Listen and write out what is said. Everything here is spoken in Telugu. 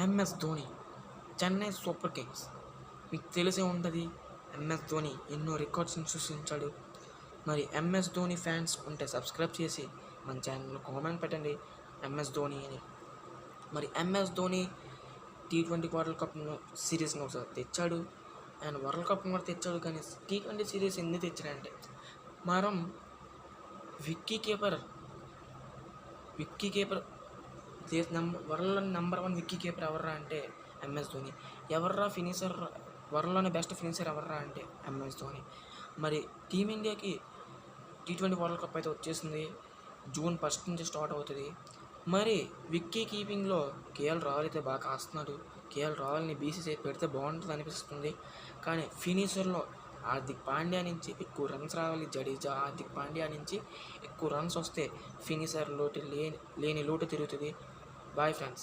MS Dhoni, Chennai Super Kings. మీకు తెలిసే ఉంటుంది, ఎంఎస్ ధోని ఎన్నో రికార్డ్స్ని సృష్టించాడు. మరి ఎంఎస్ ధోని ఫ్యాన్స్ ఉంటే సబ్స్క్రైబ్ చేసి మన ఛానల్లో కామెంట్ పెట్టండి ఎంఎస్ ధోని అని. మరి MS Dhoni T20 World Cup సిరీస్ని ఒకసారి తెచ్చాడు, అండ్ వరల్డ్ కప్ కూడా తెచ్చాడు. కానీ T20 సిరీస్ ఎందుకు తెచ్చాడంటే, మనం విక్కీ కీపర్ వరల్డ్లో నెంబర్ 1 విక్కీ కీపర్ ఎవర్రా అంటే ఎంఎస్ ధోని. ఎవర్రా ఫినిషర్, వరల్డ్లోనే బెస్ట్ ఫినిషర్ ఎవర్రా అంటే ఎంఎస్ ధోని. మరి టీమిండియాకి T20 వరల్డ్ కప్ అయితే వచ్చేసింది, June 1 నుంచి స్టార్ట్ అవుతుంది. మరి విక్కీ కీపింగ్లో కేఎల్ రాహుల్ అయితే బాగా కాస్తున్నాడు. కేఎల్ రాహుల్ని బీసీసీ పెడితే బాగుంటుంది అనిపిస్తుంది. కానీ ఫినిషర్లో హార్దిక్ పాండ్యా నుంచి ఎక్కువ రన్స్ రావాలి. జడేజా, హార్దిక్ పాండ్యా నుంచి ఎక్కువ రన్స్ వస్తే ఫినిషర్ లేని లోటు తిరుగుతుంది. Bye friends.